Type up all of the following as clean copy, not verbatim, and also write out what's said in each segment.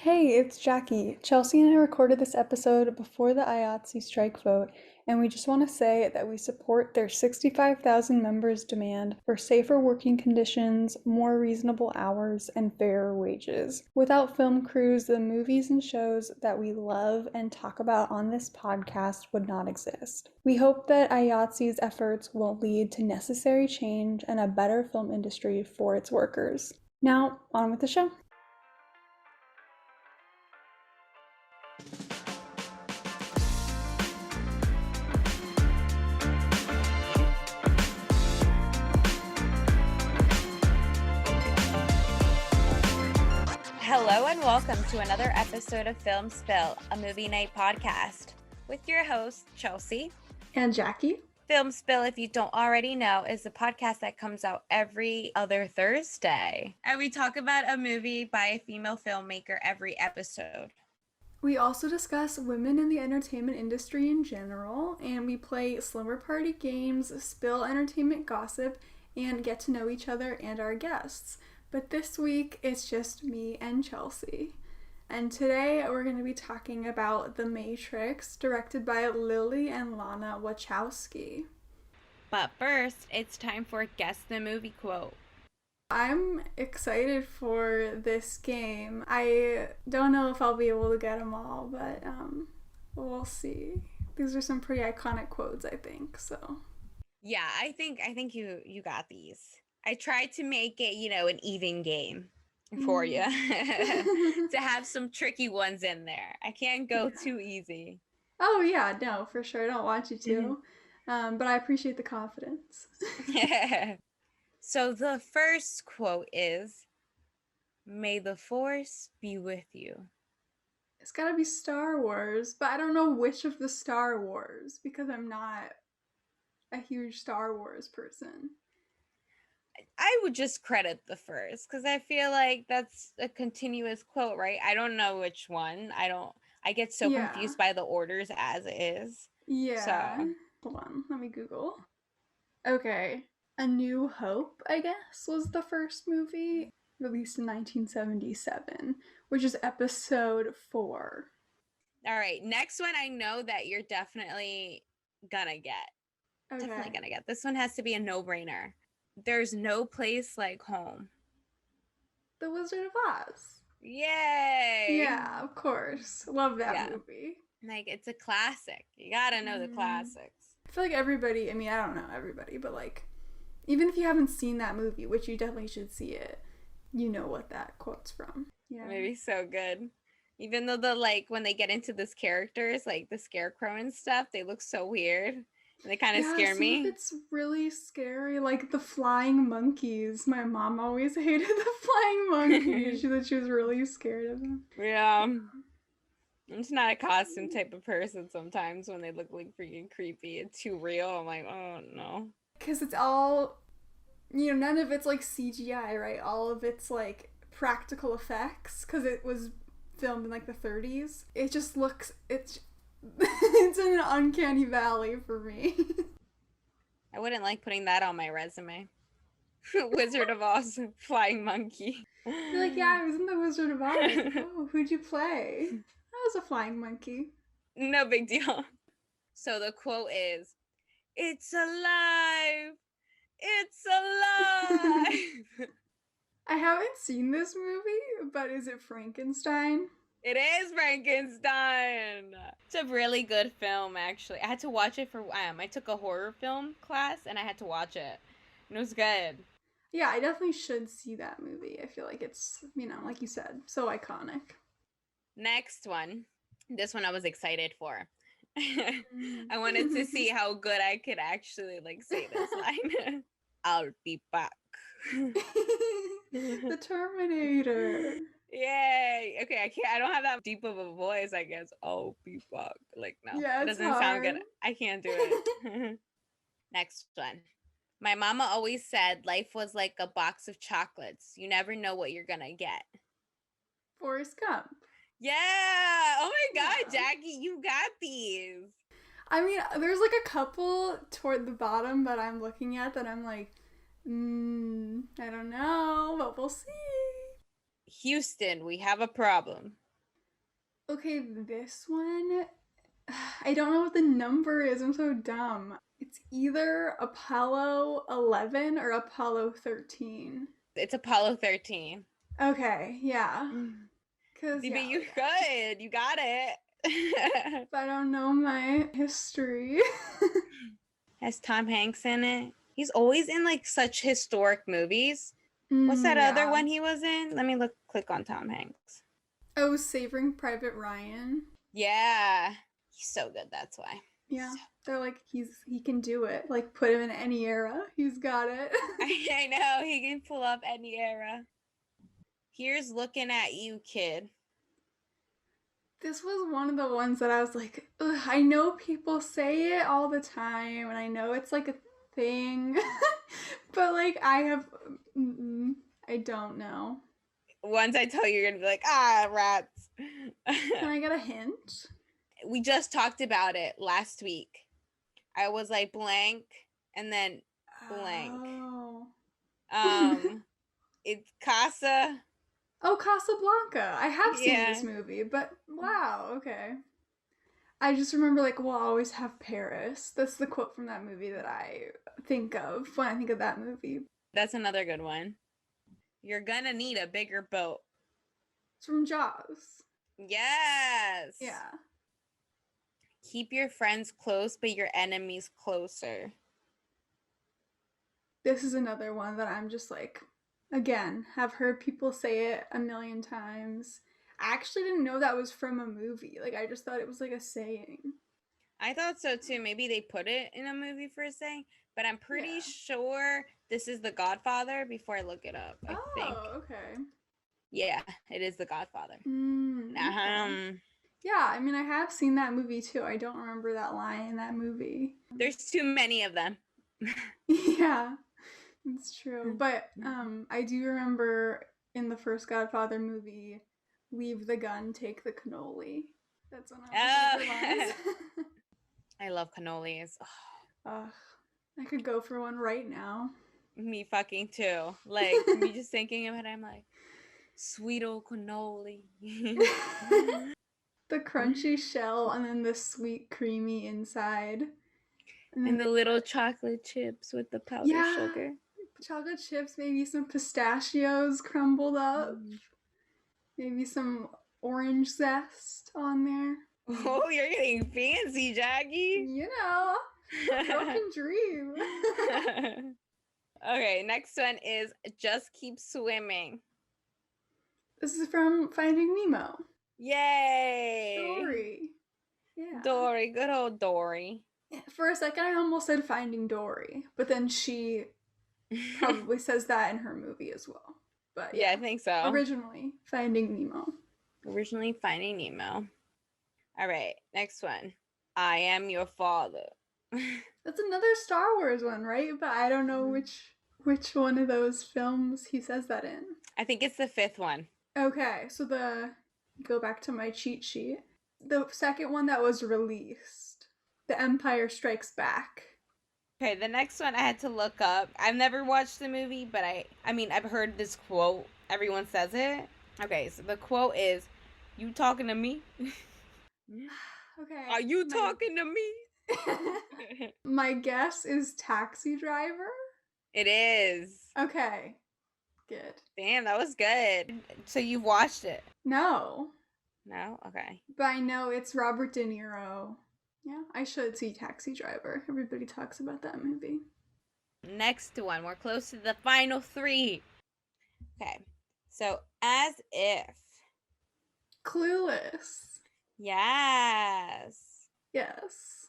Hey, it's Jackie. Chelsea and I recorded this episode before the IATSE strike vote, and we just want to say that we support their 65,000 members' demand for safer working conditions, more reasonable hours, and fairer wages. Without film crews, the movies and shows that we love and talk about on this podcast would not exist. We hope that IATSE's efforts will lead to necessary change and a better film industry for its workers. Now, on with the show. Hello and welcome to another episode of Film Spill, a movie night podcast with your host, Chelsea. And Jackie. Film Spill, if you don't already know, is a podcast that comes out every other Thursday. And we talk about a movie by a female filmmaker every episode. We also discuss women in the entertainment industry in general, and we play slumber party games, spill entertainment gossip, and get to know each other and our guests. But this week, it's just me and Chelsea. And today, we're going to be talking about The Matrix, directed by Lilly and Lana Wachowski. But first, it's time for Guess the Movie Quote. I'm excited for this game. I don't know if I'll be able to get them all, but we'll see. These are some pretty iconic quotes, I think, so. Yeah, I think you got these. I tried to make it, an even game for you to have some tricky ones in there. I can't go too easy. Oh, yeah, no, for sure. I don't want you to. But I appreciate the confidence. So the first quote is, "May the Force be with you." It's gotta be Star Wars, but I don't know which of the Star Wars because I'm not a huge Star Wars person. I would just credit the first because I feel like that's a continuous quote, right? I don't know which one. I get so confused by the orders as is. Yeah. So. Hold on, let me Google. Okay. A New Hope, I guess, was the first movie, released in 1977, which is episode 4. All right, next one I know that you're definitely gonna get. Okay. Definitely gonna get. This one has to be a no-brainer. There's no place like home. The Wizard of Oz. Yay! Yeah, of course. Love that movie. Like, it's a classic. You gotta know the classics. I feel like everybody, I don't know everybody, but like, even if you haven't seen that movie, which you definitely should see it, you know what that quote's from. Yeah. Maybe so good. Even though when they get into these characters, like the Scarecrow and stuff, they look so weird. And they kind of scare me. It's really scary, like the flying monkeys. My mom always hated the flying monkeys. She said she was really scared of them. Yeah. I'm just not a costume type of person sometimes when they look like freaking creepy and too real. I'm like, oh no. Because it's all, none of it's like CGI, right? All of it's like practical effects because it was filmed in like the 30s. It just looks, it's in an uncanny valley for me. I wouldn't like putting that on my resume. Wizard of Oz, flying monkey. You're like, yeah, I was in the Wizard of Oz. Oh, who'd you play? I was a flying monkey. No big deal. So the quote is, "It's alive! It's alive!" I haven't seen this movie, but is it Frankenstein? It is Frankenstein. It's a really good film, actually. I had to watch it for I took a horror film class and I had to watch it. And it was good. Yeah, I definitely should see that movie. I feel like it's, like you said, so iconic. Next one. This one I was excited for. I wanted to see how good I could actually say this line. "I'll be back." The Terminator. Yay. Okay, I don't have that deep of a voice, I guess. "I'll be back." No. Yeah, it doesn't sound good. I can't do it. Next one. "My mama always said life was like a box of chocolates. You never know what you're gonna get." Forrest Gump. Yeah. Oh my God, Jackie, you got these. There's like a couple toward the bottom that I'm looking at that I'm like, I don't know, but we'll see. "Houston, we have a problem." Okay, this one, I don't know what the number is. I'm so dumb. It's either Apollo 11 or Apollo 13. It's Apollo 13. Okay, yeah. Mm. Because, But yeah, you're like, good. You got it. if I don't know my history. Has Tom Hanks in it? He's always in like such historic movies. What's that other Yeah. one he was in? Let me click on Tom Hanks. Oh, Saving Private Ryan. Yeah. He's so good, that's why. Yeah. So They're like, he can do it. Like, put him in any era. He's got it. I know he can pull up any era. Here's looking at you, kid. This was one of the ones that I was like, ugh, I know people say it all the time, and I know it's like a thing, but like I don't know. Once I tell you, you're gonna be like, ah, rats. Can I get a hint? We just talked about it last week. I was like blank and then blank. Oh. It's Casa. Oh, Casablanca. I have seen Yeah. this movie, but wow, okay. I just remember like we'll always have Paris. That's the quote from that movie that I think of when I think of that movie. That's another good one. You're gonna need a bigger boat. It's from Jaws. Yes. Yeah. Keep your friends close, but your enemies closer. This is another one that I'm just like, again, have heard people say it a million times. I actually didn't know that was from a movie. Like, I just thought it was like a saying. I thought so too. Maybe they put it in a movie for a saying, but I'm pretty Yeah. sure this is The Godfather before I look it up. I think. Oh, okay. Yeah, it is The Godfather. Okay. Yeah, I mean, I have seen that movie too. I don't remember that line in that movie. There's too many of them. Yeah, it's true. But I do remember in the first Godfather movie, leave the gun, take the cannoli. That's one of my favorite lines. I love cannolis. Ugh, I could go for one right now. Me fucking too. Like me just thinking of it, I'm like, sweet old cannoli. The crunchy shell and then the sweet creamy inside. And the little chocolate chips with the powdered sugar. Chocolate chips, maybe some pistachios crumbled up. Maybe some orange zest on there. Oh, you're getting fancy, Jackie. You know, girl can dream. Okay, next one is Just Keep Swimming. This is from Finding Nemo. Yay! Dory. Yeah. Dory, good old Dory. For a second, I almost said Finding Dory, but then she probably says that in her movie as well. But yeah, I think so. Originally, Finding Nemo. Originally, Finding Nemo. All right, next one. I Am Your Father. That's another Star Wars one, right? But I don't know which one of those films he says that in. I think it's the fifth one. Okay, so go back to my cheat sheet. The second one that was released, The Empire Strikes Back. Okay, the next one I had to look up. I've never watched the movie, but I mean, I've heard this quote. Everyone says it. Okay, so the quote is, "You talking to me?" Okay. Are you talking to me? My guess is Taxi Driver. It is. Okay. Good. Damn, that was good. So you watched it? No. No? Okay. But I know it's Robert De Niro. Yeah, I should see Taxi Driver. Everybody talks about that movie. Next one. We're close to the final three. Okay. So, As If. Clueless. Yes. Yes.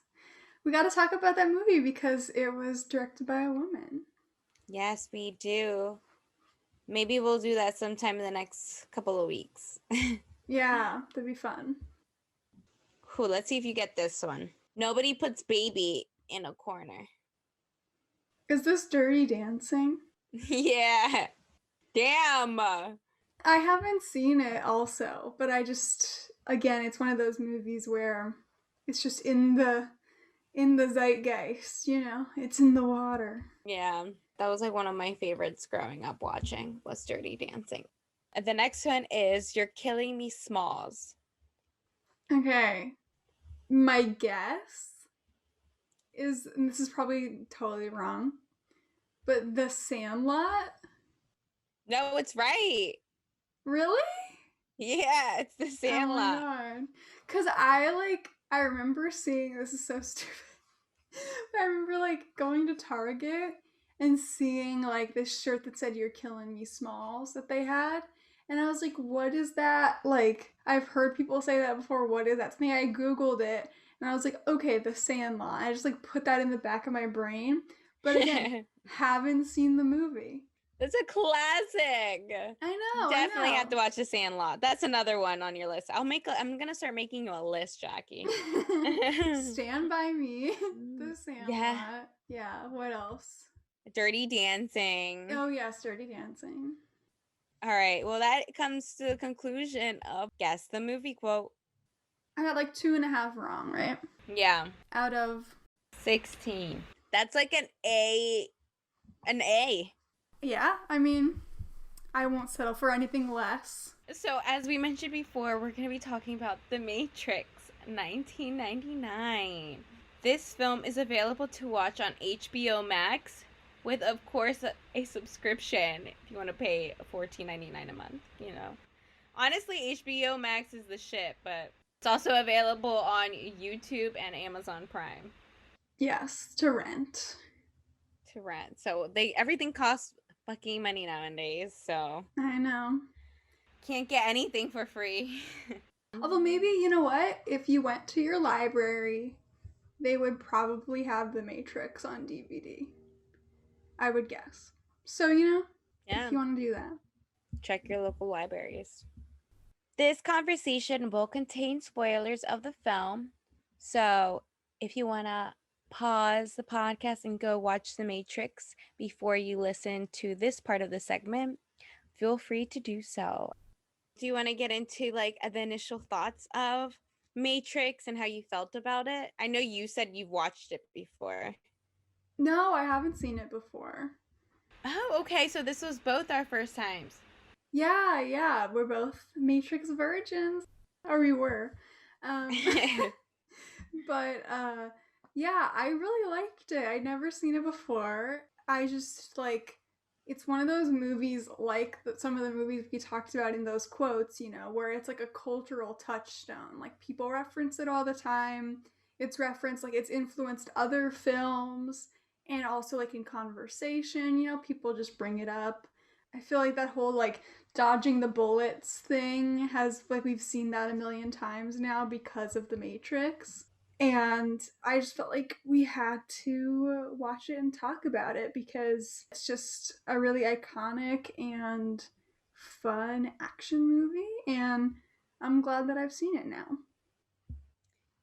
We got to talk about that movie because it was directed by a woman. Yes, we do. Maybe we'll do that sometime in the next couple of weeks. Yeah, that'd be fun. Cool. Let's see if you get this one. Nobody puts baby in a corner. Is this Dirty Dancing? Yeah. Damn. I haven't seen it also, but again, it's one of those movies where it's just in the zeitgeist, you know? It's in the water. Yeah. That was like one of my favorites growing up watching was Dirty Dancing. And the next one is You're Killing Me Smalls. Okay. My guess is, and this is probably totally wrong, but The Sandlot? No, it's right. Really? Yeah, it's the Oh my Sandlot. god. Cause I remember seeing, this is so stupid. I remember going to Target and seeing this shirt that said "You're killing me, Smalls" that they had, and I was like, "What is that?" I've heard people say that before. What is that? Something I googled it, and I was like, "Okay, The Sandlot." I just put that in the back of my brain, but again, haven't seen the movie. That's a classic. I Definitely have to know. watch The Sandlot. That's another one on your list. I'm gonna start making you a list, Jackie. Stand by Me, The Yeah. Sandlot. Yeah. What else? Dirty Dancing. Oh yes, Dirty Dancing. All right. Well, that comes to the conclusion of guess the movie quote. I got two and a half wrong, right? Yeah. Out of 16. That's like an A. An A. yeah, I mean, I won't settle for anything less. So, as we mentioned before, we're going to be talking about The Matrix 1999. This film is available to watch on HBO Max with, of course, a subscription if you want to pay $14.99 a month, you know. Honestly, HBO Max is the shit, but it's also available on YouTube and Amazon Prime Yes, to rent. to rent. So, everything costs fucking money nowadays, so I know. can't get anything for free. Although maybe, you know what? If you went to your library, they would probably have The Matrix on DVD. I would guess. So, if Yeah, you want to do that. check your local libraries. This conversation will contain spoilers of the film. So if you want to pause the podcast and go watch The Matrix before you listen to this part of the segment, feel free to do so. Do you want to get into the initial thoughts of Matrix and how you felt about it? I know you said you've watched it before. No, I haven't seen it before. Oh, okay. So this was both our first times. Yeah, yeah, we're both Matrix virgins. Or we were. Um, but yeah, I really liked it. I'd never seen it before. I just it's one of those movies some of the movies we talked about in those quotes, where it's like a cultural touchstone. Like people reference it all the time. It's referenced, it's influenced other films, and also in conversation, people just bring it up. I feel like that whole dodging the bullets thing has we've seen that a million times now because of The Matrix. And I just felt like we had to watch it and talk about it because it's just a really iconic and fun action movie. And I'm glad that I've seen it now.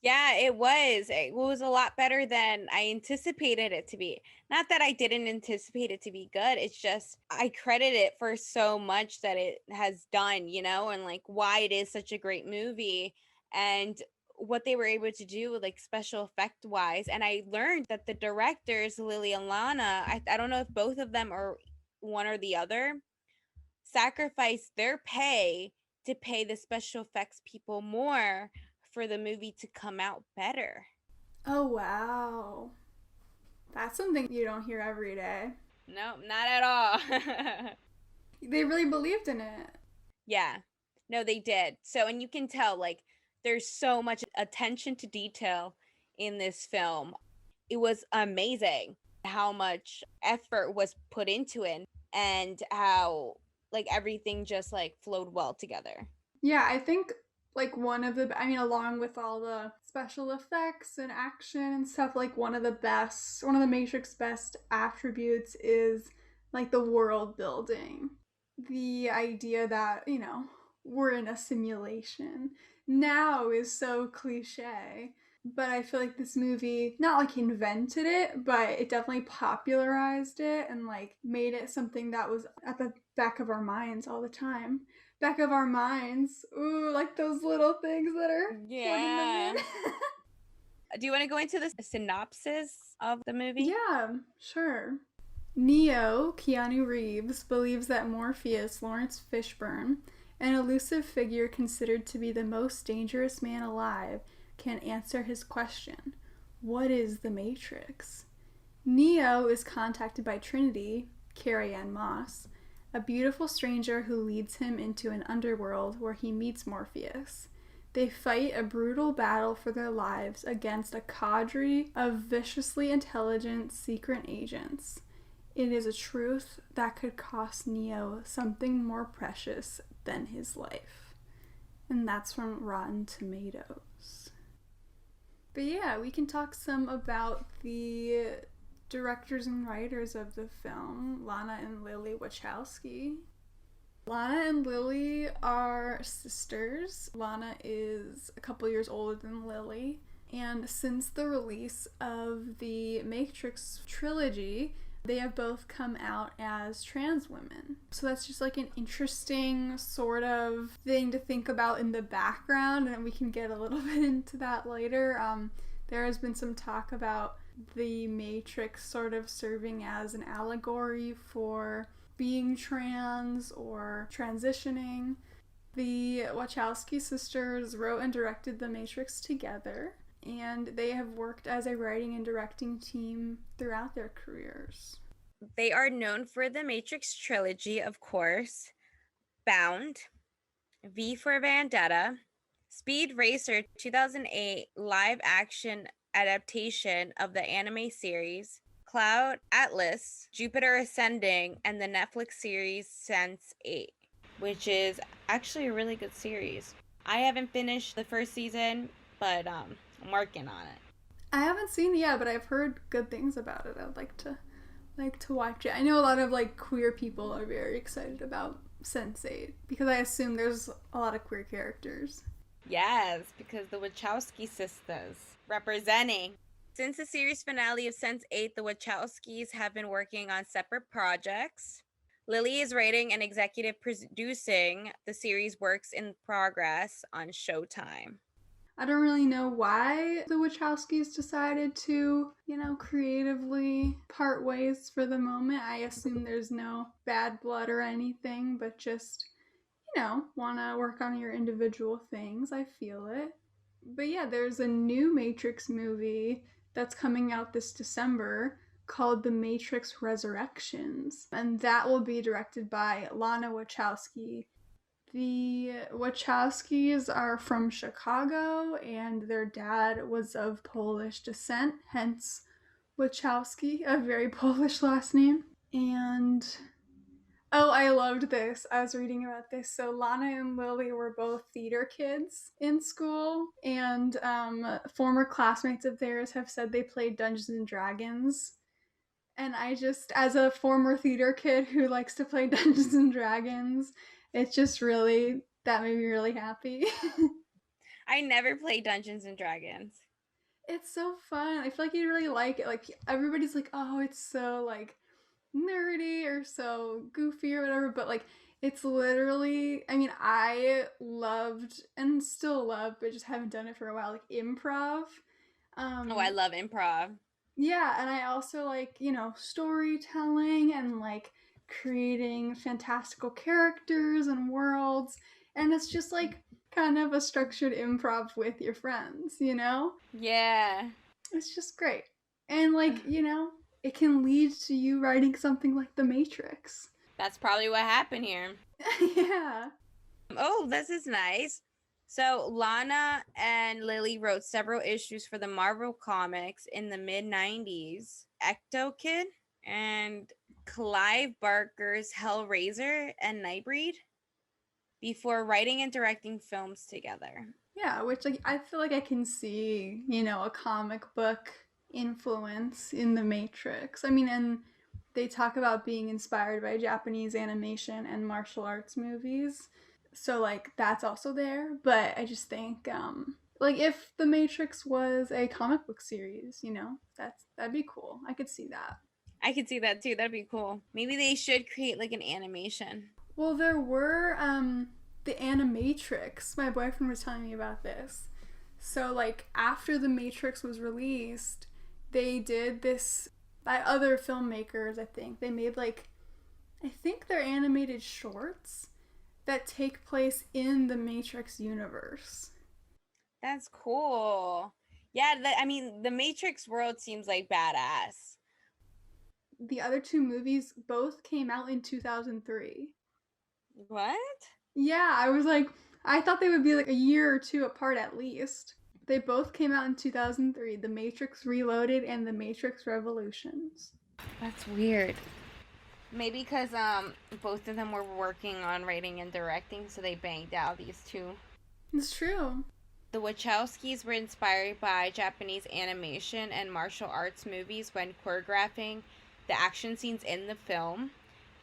Yeah, it was. It was a lot better than I anticipated it to be. Not that I didn't anticipate it to be good. It's just I credit it for so much that it has done, and why it is such a great movie and what they were able to do with special effect wise. And I learned that the directors, Lily and Lana, I don't know if both of them or one or the other, sacrificed their pay to pay the special effects people more for the movie to come out better. Oh, wow. That's something you don't hear every day. No, not at all. They really believed in it. Yeah. No, they did. So, and you can tell there's so much attention to detail in this film. It was amazing how much effort was put into it and how everything just flowed well together. Yeah, I think one of the, I mean, along with all the special effects and action and stuff, one of the Matrix best attributes is the world building. The idea that, we're in a simulation now is so cliche. But I feel like this movie not invented it, but it definitely popularized it and made it something that was at the back of our minds all the time. Back of our minds. Ooh, like those little things that are plugging them Yeah. in. Do you want to go into the synopsis of the movie? Yeah, sure. Neo, Keanu Reeves, believes that Morpheus, Lawrence Fishburne, An elusive figure considered to be the most dangerous man alive can answer his question: what is the Matrix? Neo is contacted by Trinity, Carrie-Anne Moss, a beautiful stranger who leads him into an underworld where he meets Morpheus. They fight a brutal battle for their lives against a cadre of viciously intelligent secret agents. It is a truth that could cost Neo something more precious than his life. And that's from Rotten Tomatoes. But yeah, we can talk some about the directors and writers of the film, Lana and Lilly Wachowski. Lana and Lilly are sisters. Lana is a couple years older than Lilly. And since the release of the Matrix trilogy, they have both come out as trans women. So that's just like an interesting sort of thing to think about in the background, and we can get a little bit into that later. There has been some talk about the Matrix sort of serving as an allegory for being trans or transitioning. The Wachowski sisters wrote and directed The Matrix together, and they have worked as a writing and directing team throughout their careers. They are known for the Matrix trilogy, of course, Bound, V for Vendetta, Speed Racer 2008 live action adaptation of the anime series, Cloud Atlas, Jupiter Ascending, and the Netflix series Sense8, which is actually a really good series. I haven't finished the first season, but I'm working on it. I haven't seen it yet, but I've heard good things about it. I'd like to watch it. I know a lot of like queer people are very excited about Sense8 because I assume there's a lot of queer characters. Yes, because the Wachowski sisters representing. Since the series finale of Sense8, the Wachowskis have been working on separate projects. Lily is writing and executive producing the series Works in Progress on Showtime. I don't really know why the Wachowskis decided to, creatively part ways for the moment. I assume there's no bad blood or anything, but just, want to work on your individual things. I feel it. But yeah, there's a new Matrix movie that's coming out this December called The Matrix Resurrections, and that will be directed by Lana Wachowski. The Wachowskis are from Chicago, and their dad was of Polish descent, hence Wachowski, a very Polish last name. And I loved this. I was reading about this. So Lana and Lily were both theater kids in school, and former classmates of theirs have said they played Dungeons and Dragons. And I just, as a former theater kid who likes to play Dungeons and Dragons, it's just really, that made me really happy. I never played Dungeons and Dragons. It's so fun. I feel like you really like it. Like, everybody's like, oh, it's so, like, nerdy or so goofy or whatever, but, like, it's literally, I mean, I loved and still love, but just haven't done it for a while, like, improv. I love improv. Yeah, and I also like, storytelling and like creating fantastical characters and worlds. And it's just like kind of a structured improv with your friends, Yeah. It's just great. And like, it can lead to you writing something like The Matrix. That's probably what happened here. Yeah. Oh, this is nice. So Lana and Lily wrote several issues for the Marvel Comics in the mid-90s. Ecto Kid and Clive Barker's Hellraiser and Nightbreed before writing and directing films together. Yeah, which like I feel like I can see, a comic book influence in The Matrix. I mean, and they talk about being inspired by Japanese animation and martial arts movies. So like that's also there, but I just think like if The Matrix was a comic book series, that'd be cool. I could see that. I could see that too. That'd be cool. Maybe they should create like an animation. Well, there were the Animatrix. My boyfriend was telling me about this. So like after The Matrix was released, they did this by other filmmakers, I think. They made like I think they're animated shorts that take place in the Matrix universe. That's cool. Yeah, I mean, the Matrix world seems like badass. The other two movies both came out in 2003. What? Yeah, I thought they would be like a year or two apart at least. They both came out in 2003, The Matrix Reloaded and The Matrix Revolutions. That's weird. Maybe because both of them were working on writing and directing, so they banged out these two. It's true. The Wachowskis were inspired by Japanese animation and martial arts movies when choreographing the action scenes in the film.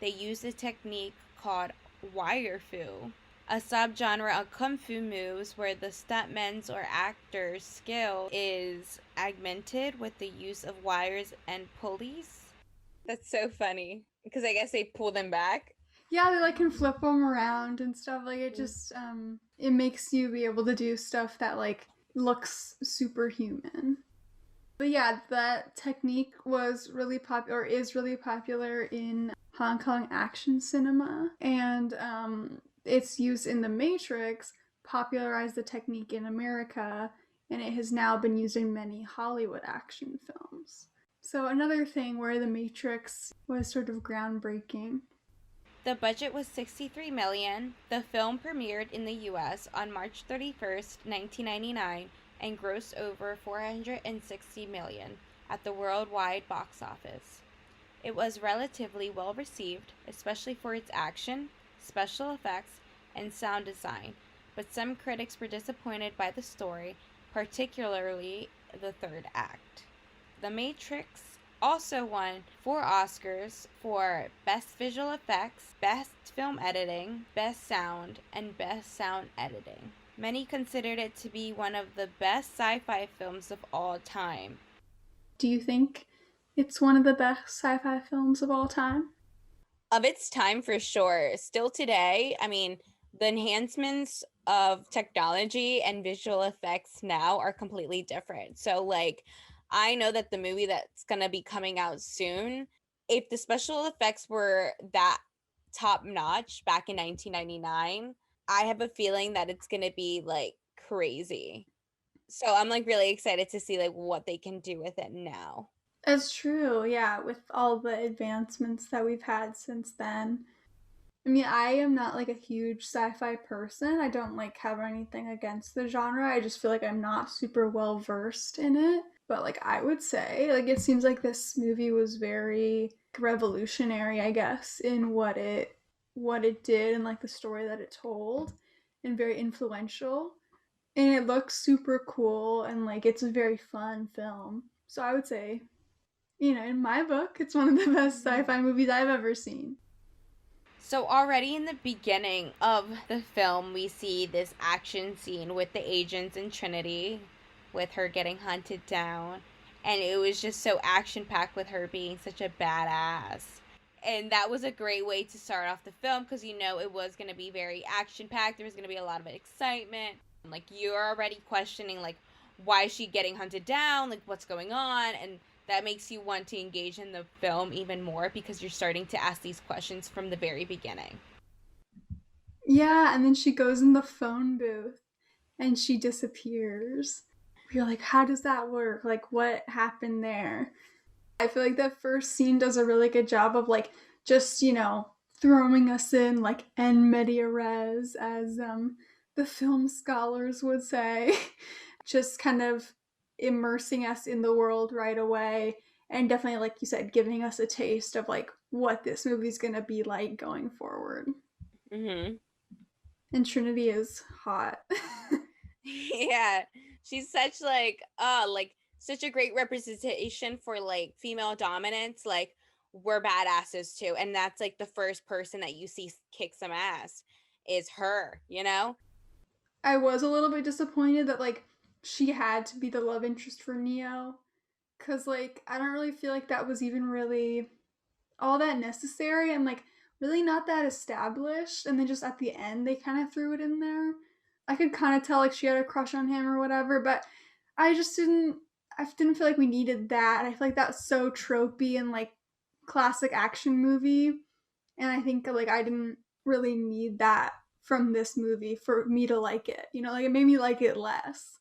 They used a technique called wire fu, a subgenre of kung fu moves where the stuntman's or actor's skill is augmented with the use of wires and pulleys. That's so funny because I guess they pull them back. Yeah, they like can flip them around and stuff. Like it Mm. just it makes you be able to do stuff that like looks superhuman. But yeah, that technique was really popular, or is really popular in Hong Kong action cinema, and its use in The Matrix popularized the technique in America, and it has now been used in many Hollywood action films. So another thing where The Matrix was sort of groundbreaking. The budget was 63 million. The film premiered in the US on March 31st, 1999 and grossed over 460 million at the worldwide box office. It was relatively well received, especially for its action, special effects, and sound design, but some critics were disappointed by the story, particularly the third act. The Matrix also won 4 Oscars for Best Visual Effects, Best Film Editing, Best Sound, and Best Sound Editing. Many considered it to be one of the best sci fi films of all time. Do you think it's one of the best sci fi films of all time? Of its time, for sure. Still today, I mean, the enhancements of technology and visual effects now are completely different. So, like, I know that the movie that's going to be coming out soon, if the special effects were that top notch back in 1999, I have a feeling that it's going to be like crazy. So, I'm like really excited to see like what they can do with it now. It's true, yeah, with all the advancements that we've had since then. I mean, I am not like a huge sci-fi person. I don't like have anything against the genre. I just feel like I'm not super well versed in it. But like I would say, like it seems like this movie was very revolutionary, I guess, in what it did and like the story that it told and very influential. And it looks super cool and like it's a very fun film. So I would say, in my book, it's one of the best sci-fi movies I've ever seen. So already in the beginning of the film, we see this action scene with the agents in Trinity, with her getting hunted down, and it was just so action packed with her being such a badass. And that was a great way to start off the film because it was going to be very action packed. There was going to be a lot of excitement. Like you're already questioning like why is she getting hunted down? Like what's going on? And that makes you want to engage in the film even more because you're starting to ask these questions from the very beginning. Yeah, and then she goes in the phone booth and she disappears. You're like, how does that work? Like, what happened there? I feel like that first scene does a really good job of like just, throwing us in like en media res, as the film scholars would say, just kind of immersing us in the world right away. And definitely, like you said, giving us a taste of like what this movie's gonna be like going forward. Mm-hmm. And Trinity is hot. Yeah, she's such like such a great representation for like female dominance. Like we're badasses too, and that's like the first person that you see kick some ass is her. I was a little bit disappointed that like she had to be the love interest for Neo, cuz like I don't really feel like that was even really all that necessary and like really not that established, and then just at the end they kind of threw it in there. I could kind of tell like she had a crush on him or whatever, but I just didn't feel like we needed that. I feel like that's so tropey and like classic action movie, and I think like I didn't really need that from this movie for me to like it. You know, like it made me like it less.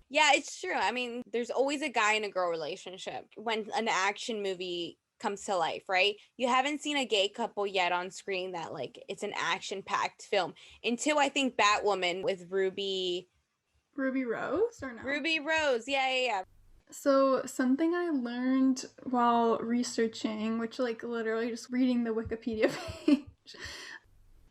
Yeah, it's true. I mean, there's always a guy and a girl relationship when an action movie comes to life, right? You haven't seen a gay couple yet on screen that like it's an action-packed film until I think Batwoman with Ruby Rose or no? Ruby Rose. Yeah, yeah, yeah. So, something I learned while researching, which like literally just reading the Wikipedia page,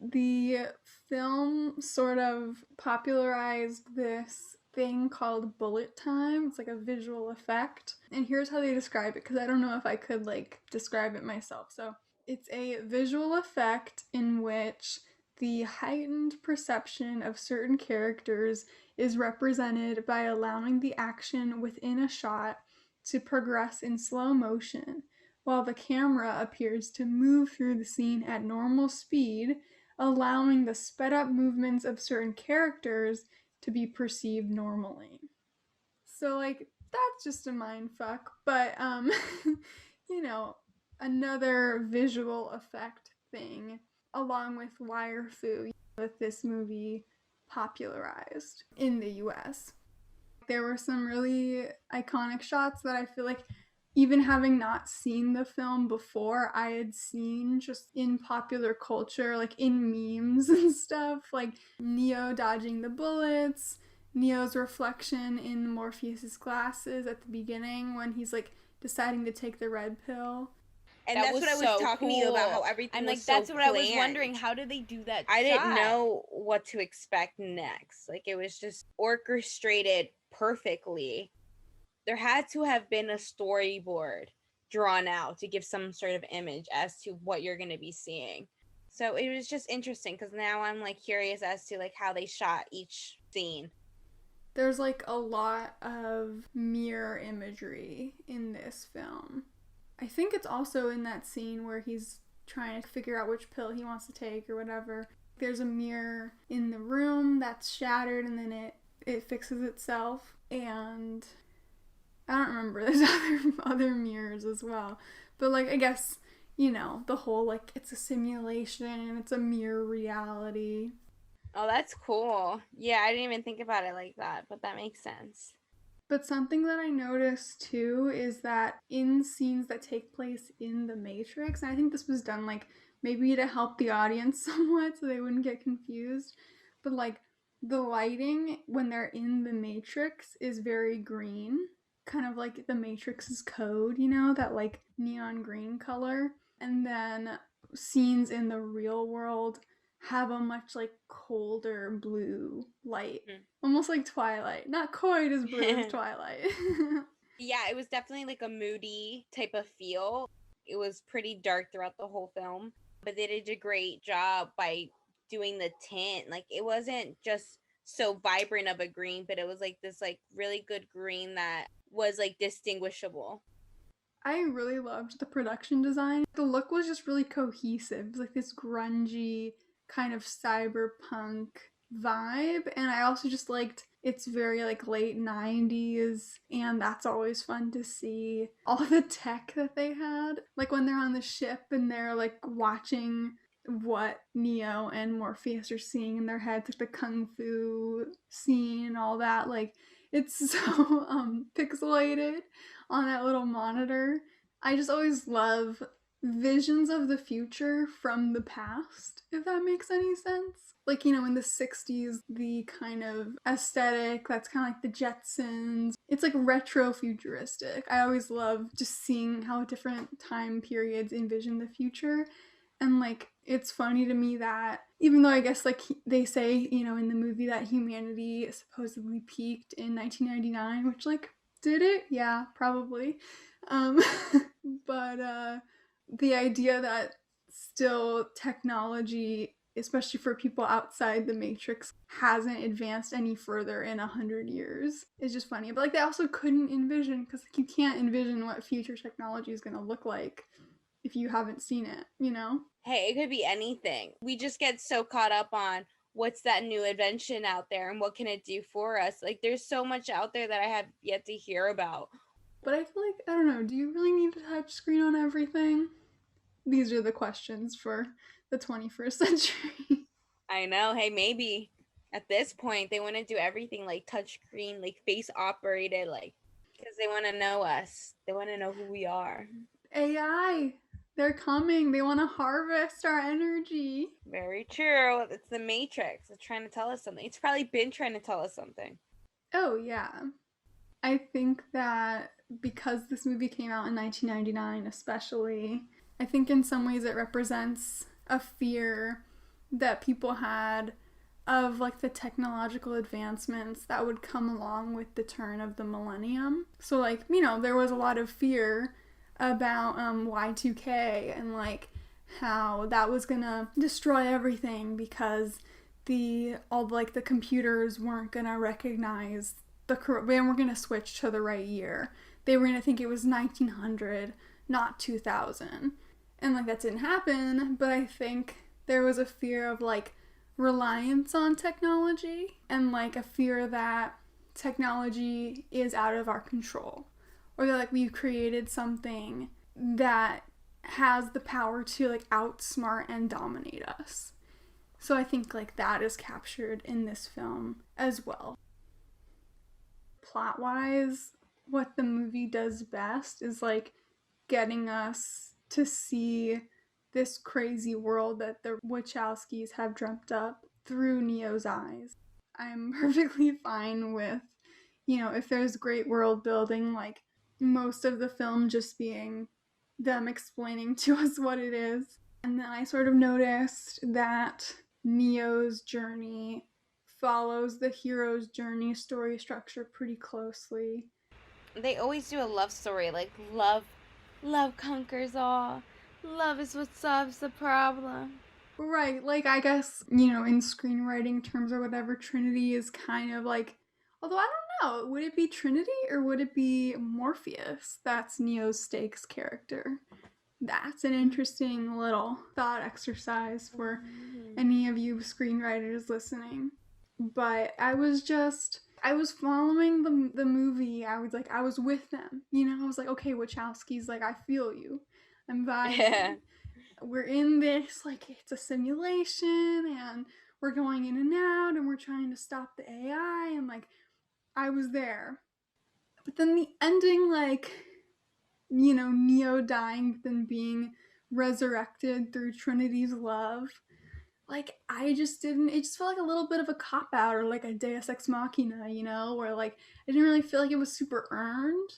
the film sort of popularized this thing called bullet time. It's like a visual effect. And here's how they describe it because I don't know if I could like describe it myself. So, it's a visual effect in which the heightened perception of certain characters is represented by allowing the action within a shot to progress in slow motion, while the camera appears to move through the scene at normal speed, allowing the sped up movements of certain characters to be perceived normally. So like that's just a mind fuck, but you know, another visual effect thing along with wire fu that this movie popularized in the US. There were some really iconic shots that I feel like even having not seen the film before, I had seen just in popular culture, like in memes and stuff, like Neo dodging the bullets, Neo's reflection in Morpheus's glasses at the beginning when he's like deciding to take the red pill. And that's what I was talking to you about, how everything I'm was like, so that's what I was planned. wondering. How did they do that I shot? didn't know what to expect next. Like it was just orchestrated perfectly. There had to have been a storyboard drawn out to give some sort of image as to what you're going to be seeing. So it was just interesting because now I'm like curious as to like how they shot each scene. There's like a lot of mirror imagery in this film. I think it's also in that scene where he's trying to figure out which pill he wants to take or whatever. There's a mirror in the room that's shattered and then it fixes itself. And I don't remember. There's other mirrors as well. But like I guess, you know, the whole like it's a simulation and it's a mirror reality. Oh, that's cool. Yeah, I didn't even think about it like that, but that makes sense. But something that I noticed too is that in scenes that take place in the Matrix, and I think this was done like maybe to help the audience somewhat so they wouldn't get confused, but like the lighting when they're in the Matrix is very green, kind of like the Matrix's code, you know, that like neon green color. And then scenes in the real world have a much like colder blue light. Almost like Twilight. Not quite as blue as Twilight. Yeah, it was definitely like a moody type of feel. It was pretty dark throughout the whole film, but they did a great job by doing the tint. Like it wasn't just so vibrant of a green, but it was like this like really good green that was like distinguishable. I really loved the production design. The look was just really cohesive. It was like this grungy kind of cyberpunk vibe, and I also just liked it's very like late 90s, and that's always fun to see. All the tech that they had, like when they're on the ship and they're like watching what Neo and Morpheus are seeing in their heads, like the kung fu scene and all that, like it's so pixelated on that little monitor. I just always love visions of the future from the past, if that makes any sense. Like, you know, in the 60s, the kind of aesthetic that's kind of like the Jetsons. It's like retro futuristic. I always love just seeing how different time periods envision the future. And like, it's funny to me that even though I guess like they say, you know, in the movie that humanity supposedly peaked in 1999, which like did it? Yeah, probably. Um, but the idea that still technology, especially for people outside the Matrix, hasn't advanced any further in 100 years is just funny. But like they also couldn't envision because like, you can't envision what future technology is going to look like if you haven't seen it, you know? Hey, it could be anything. We just get so caught up on what's that new invention out there and what can it do for us. Like there's so much out there that I have yet to hear about. But I feel like, I don't know, do you really need a touch screen on everything? These are the questions for the 21st century. I know. Hey, maybe at this point they want to do everything like touchscreen, like face operated, like because they want to know us. They want to know who we are. AI, they're coming. They want to harvest our energy. Very true. It's the Matrix. It's trying to tell us something. It's probably been trying to tell us something. Oh, yeah. I think that because this movie came out in 1999, especially, I think in some ways it represents a fear that people had of like the technological advancements that would come along with the turn of the millennium. So like, there was a lot of fear about Y2K and like how that was gonna destroy everything because all like the computers weren't gonna recognize they weren't gonna switch to the right year. They were gonna think it was 1900, not 2000, and like that didn't happen. But I think there was a fear of like reliance on technology and like a fear that technology is out of our control, or that like we've created something that has the power to like outsmart and dominate us. So I think like that is captured in this film as well. Plot wise, what the movie does best is like getting us to see this crazy world that the Wachowskis have dreamt up through Neo's eyes. I'm perfectly fine with, if there's great world building, like most of the film just being them explaining to us what it is. And then I sort of noticed that Neo's journey follows the hero's journey story structure pretty closely. They always do a love story, like love conquers all. Love is what solves the problem. Right, like I guess, in screenwriting terms or whatever, Trinity is kind of like, although I don't know, would it be Trinity or would it be Morpheus? That's Neo's Stakes character. That's an interesting little thought exercise for any of you screenwriters listening. But I was following the movie. I was with them. I was like, okay, Wachowski's like, I feel you. I'm vibing. We're in this, like, it's a simulation and we're going in and out and we're trying to stop the AI and like I was there. But then the ending, like, Neo dying but then being resurrected through Trinity's love, like I just didn't, it just felt like a little bit of a cop out or like a Deus Ex Machina, where like I didn't really feel like it was super earned.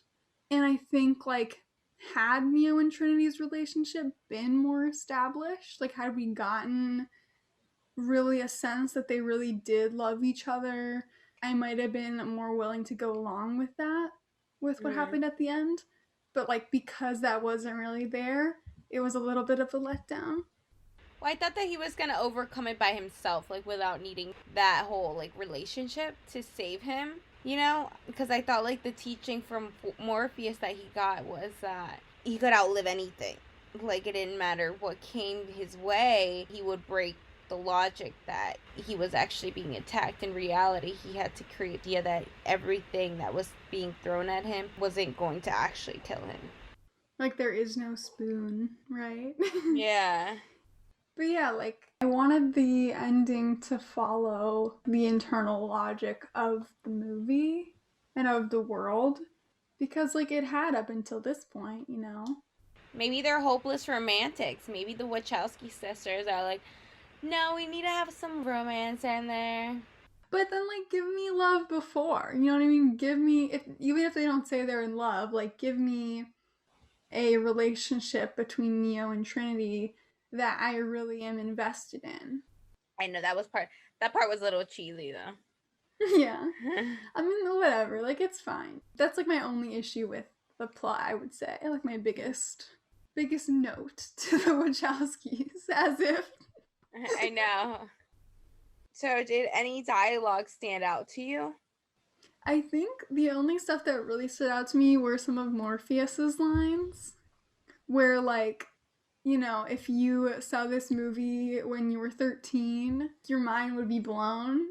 And I think like had Neo and Trinity's relationship been more established, like had we gotten really a sense that they really did love each other, I might have been more willing to go along with that, with what happened at the end. But like because that wasn't really there, it was a little bit of a letdown. Well, I thought that he was gonna overcome it by himself, like without needing that whole like relationship to save him. Because I thought like the teaching from Morpheus that he got was that he could outlive anything. Like it didn't matter what came his way, he would break the logic that he was actually being attacked. In reality, he had to create the idea that everything that was being thrown at him wasn't going to actually kill him. Like there is no spoon, right? Yeah. But yeah, like I wanted the ending to follow the internal logic of the movie and of the world because like it had up until this point. Maybe they're hopeless romantics. Maybe the Wachowski sisters are like, no, we need to have some romance in there. But then like give me love before. You know what I mean? Give me, if even if they don't say they're in love, like give me a relationship between Neo and Trinity that I really am invested in. I know that part was a little cheesy though. Yeah. I mean, whatever. Like, it's fine. That's like my only issue with the plot, I would say. Like, my biggest note to the Wachowskis, as if. I know. So, did any dialogue stand out to you? I think the only stuff that really stood out to me were some of Morpheus's lines, where, like, if you saw this movie when you were 13, your mind would be blown.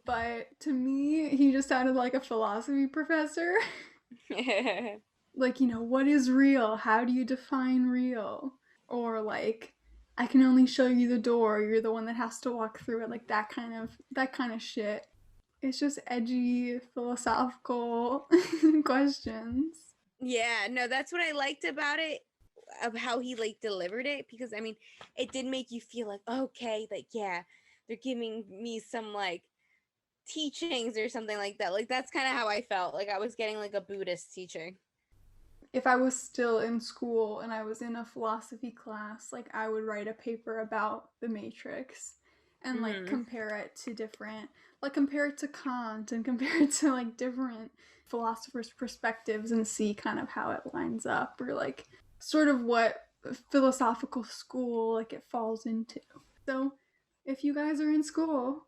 But to me, he just sounded like a philosophy professor. Like, what is real? How do you define real? Or, like, I can only show you the door. You're the one that has to walk through it. Like that kind of shit. It's just edgy philosophical questions. Yeah, no, that's what I liked about it, of how he like delivered it, because I mean, it did make you feel like, okay, like yeah, they're giving me some like teachings or something like that. Like that's kind of how I felt. Like I was getting like a Buddhist teaching. If I was still in school and I was in a philosophy class, like I would write a paper about the Matrix and like Mm. compare it to different, like compare it to Kant and compare it to like different philosophers' perspectives and see kind of how it lines up or like sort of what philosophical school like it falls into. So if you guys are in school,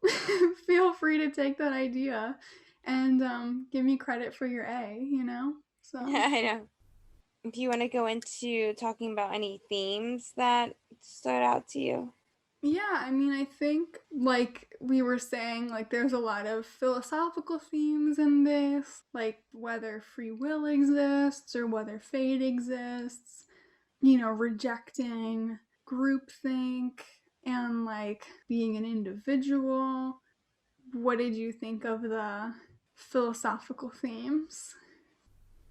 feel free to take that idea and give me credit for your A. So I know. Do you want to go into talking about any themes that stood out to you? yeah, I mean, I think, like we were saying, like there's a lot of philosophical themes in this, like whether free will exists or whether fate exists, rejecting groupthink and like being an individual. What did you think of the philosophical themes?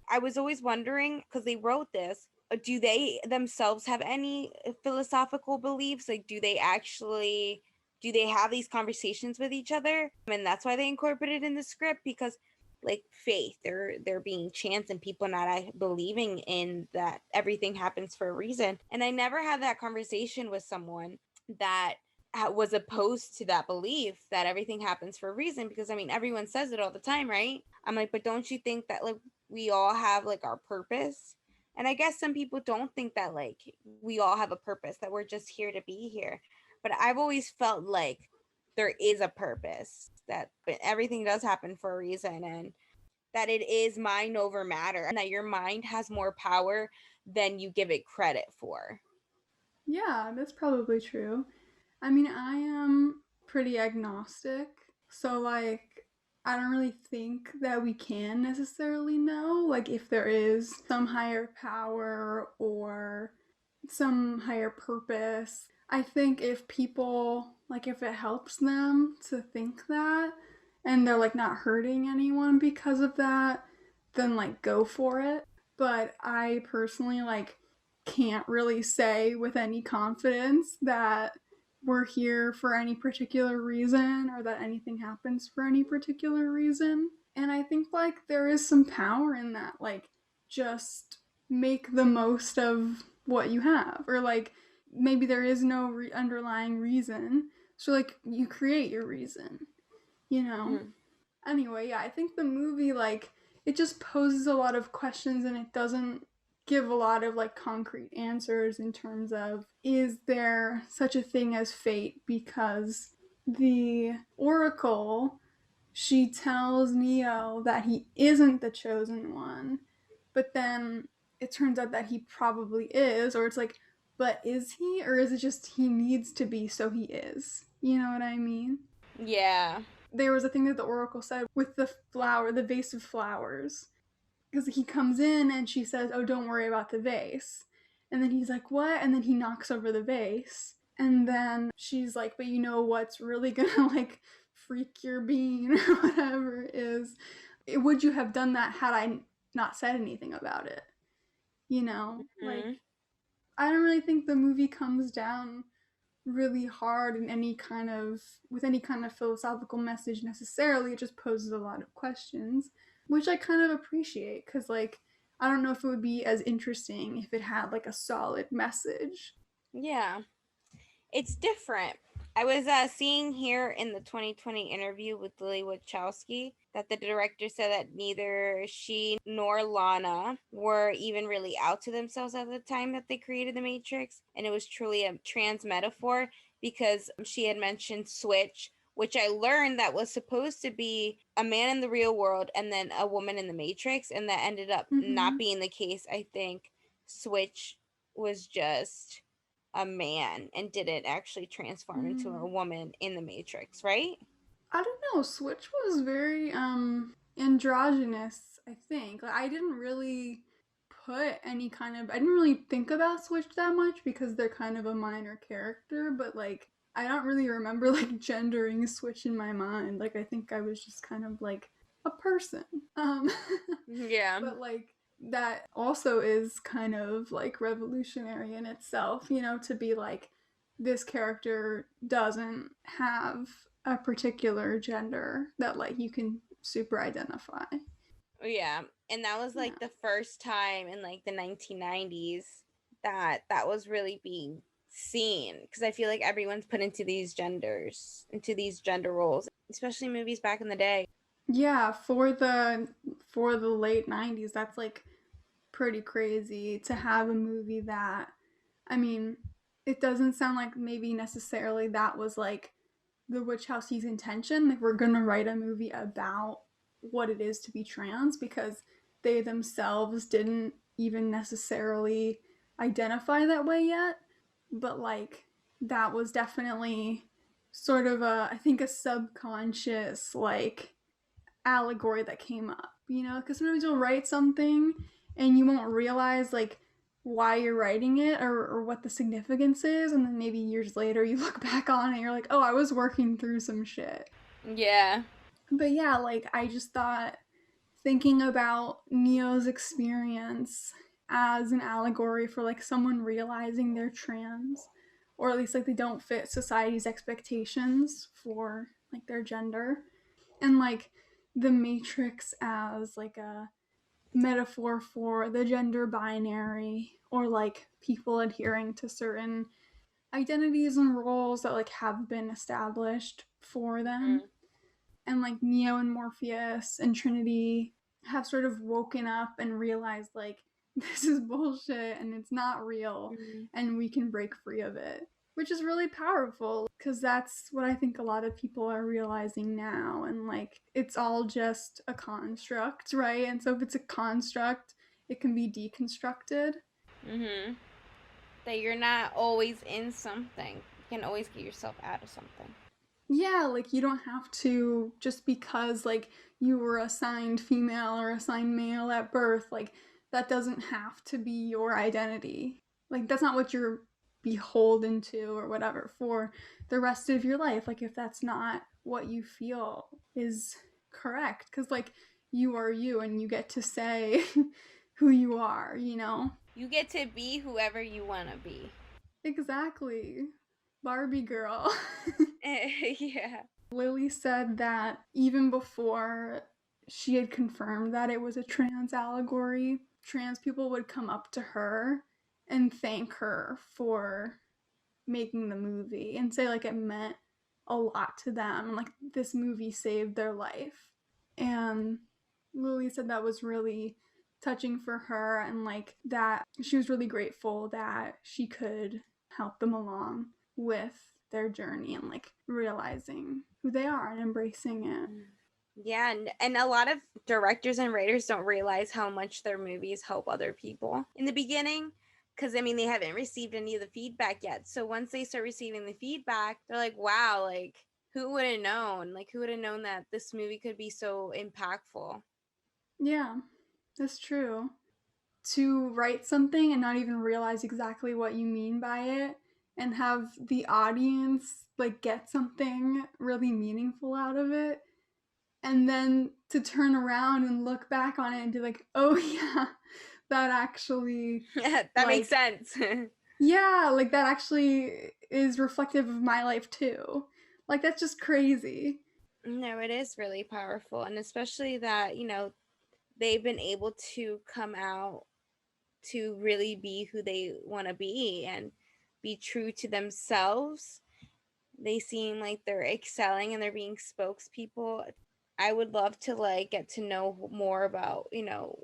I was always wondering, because they wrote this, do they themselves have any philosophical beliefs? Like, do they have these conversations with each other? And that's why they incorporated in the script, because like faith, they're being chance and people not believing in that everything happens for a reason. And I never had that conversation with someone that was opposed to that belief that everything happens for a reason, because I mean everyone says it all the time, right? I'm like, but don't you think that like we all have like our purpose? And I guess some people don't think that like we all have a purpose, that we're just here to be here. But I've always felt like there is a purpose, that everything does happen for a reason, and that it is mind over matter, and that your mind has more power than you give it credit for. Yeah, that's probably true. I mean, I am pretty agnostic, so like I don't really think that we can necessarily know like if there is some higher power or some higher purpose. I think if people like if it helps them to think that and they're like not hurting anyone because of that, then like go for it. But I personally like can't really say with any confidence that we're here for any particular reason or that anything happens for any particular reason. And I think like there is some power in that. Like just make the most of what you have. Or like maybe there is no underlying reason. So like you create your reason, you know? Mm-hmm. Anyway, yeah, I think the movie like it just poses a lot of questions and it doesn't give a lot of like concrete answers in terms of is there such a thing as fate, because the oracle, she tells Neo that he isn't the chosen one, but then it turns out that he probably is, or it's like, but is he, or is it just he needs to be so he is? You know what I mean? Yeah. There was a thing that the oracle said with the flower, the vase of flowers, because he comes in and she says, "Oh, don't worry about the vase," and then he's like, "What?" And then he knocks over the vase, and then she's like, "But you know what's really gonna like freak your bean or whatever is, would you have done that had I not said anything about it?" Like Mm-hmm. I don't really think the movie comes down really hard in any kind of philosophical message necessarily. It just poses a lot of questions, which I kind of appreciate because like I don't know if it would be as interesting if it had like a solid message. Yeah. It's different. I was seeing here in the 2020 interview with Lily Wachowski that the director said that neither she nor Lana were even really out to themselves at the time that they created the Matrix, and it was truly a trans metaphor, because she had mentioned Switch, which I learned that was supposed to be a man in the real world and then a woman in the Matrix, and that ended up not Mm-hmm. being the case. I think Switch was just a man and didn't actually transform into a Mm. woman in the Matrix, right? I don't know. Switch was very androgynous. I think like, I didn't really put any kind of, I didn't really think about Switch that much because they're kind of a minor character, but like I don't really remember like gendering Switch in my mind. Like I think I was just kind of like a person. Um Yeah. but like that also is kind of like revolutionary in itself, to be like this character doesn't have a particular gender that like you can super identify. Yeah. And that was Yeah. like the first time in like the 1990s that that was really being seen, because I feel like everyone's put into these genders, into these gender roles, especially movies back in the day. Yeah, for the late 90s, that's like pretty crazy to have a movie that, I mean, it doesn't sound like maybe necessarily that was like the Wachowski's intention. Like we're gonna write a movie about what it is to be trans because they themselves didn't even necessarily identify that way yet. But like that was definitely sort of a, I think, a subconscious like allegory that came up, because sometimes you'll write something and you won't realize like why you're writing it, or what the significance is, and then maybe years later you look back on it and you're like, oh, I was working through some shit. Yeah. But yeah, like I just thought, thinking about Neo's experience as an allegory for like someone realizing they're trans, or at least like they don't fit society's expectations for like their gender, and like the Matrix as like a metaphor for the gender binary, or like people adhering to certain identities and roles that like have been established for them. Mm-hmm. And like Neo and Morpheus and Trinity have sort of woken up and realized like this is bullshit and it's not real, Mm-hmm. and we can break free of it, which is really powerful because that's what I think a lot of people are realizing now. And like it's all just a construct, right? And so if it's a construct, it can be deconstructed. Mm-hmm. That you're not always in something. You can always get yourself out of something. Yeah, like you don't have to, just because like you were assigned female or assigned male at birth, like that doesn't have to be your identity. Like that's not what you're beholden to or whatever for the rest of your life. Like if that's not what you feel is correct, cuz like you are you and you get to say who you are. You get to be whoever you want to be. Exactly. Barbie girl. Yeah. Lily said that even before she had confirmed that it was a trans allegory, trans people would come up to her and thank her for making the movie and say like it meant a lot to them and like this movie saved their life. And Lily said that was really touching for her, and like that she was really grateful that she could help them along with their journey and like realizing who they are and embracing it. Yeah, and a lot of directors and writers don't realize how much their movies help other people in the beginning, because I mean they haven't received any of the feedback yet. So once they start receiving the feedback, they're like, "Wow, like who would have known? Like who would have known that this movie could be so impactful?" Yeah, that's true. To write something and not even realize exactly what you mean by it, and have the audience like get something really meaningful out of it, and then to turn around and look back on it and be like, oh yeah, that actually, That makes like, sense. yeah, like that actually is reflective of my life too. Like that's just crazy. No, it is really powerful, and especially that, they've been able to come out to really be who they want to be and be true to themselves. They seem like they're excelling and they're being spokespeople. I would love to like get to know more about,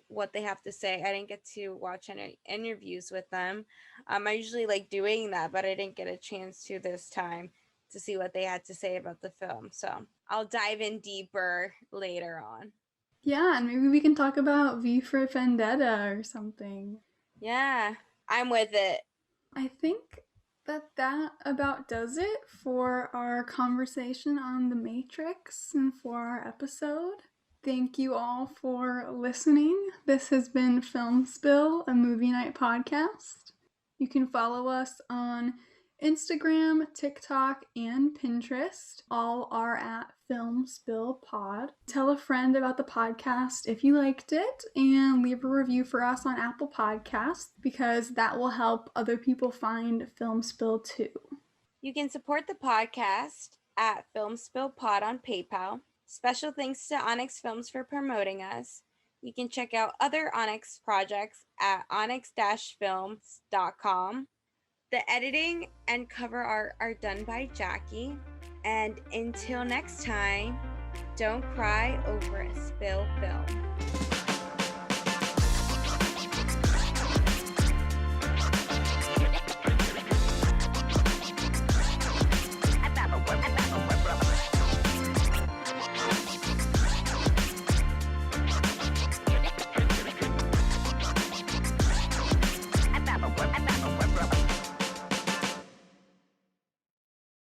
what they have to say. I didn't get to watch any interviews with them. I usually like doing that, but I didn't get a chance to this time to see what they had to say about the film. So I'll dive in deeper later on. Yeah, and maybe we can talk about V for Vendetta or something. Yeah, I'm with it. I think that about does it for our conversation on The Matrix and for our episode. Thank you all for listening. This has been Film Spill, a movie night podcast. You can follow us on Instagram, TikTok, and Pinterest. All are at Film Spill Pod. Tell a friend about the podcast if you liked it, and leave a review for us on Apple Podcasts because that will help other people find Film Spill too. You can support the podcast at Film Spill Pod on PayPal. Special thanks to Onyx Films for promoting us. You can check out other Onyx projects at onyx-films.com. The editing and cover art are done by Jackie. And until next time, don't cry over a spill film.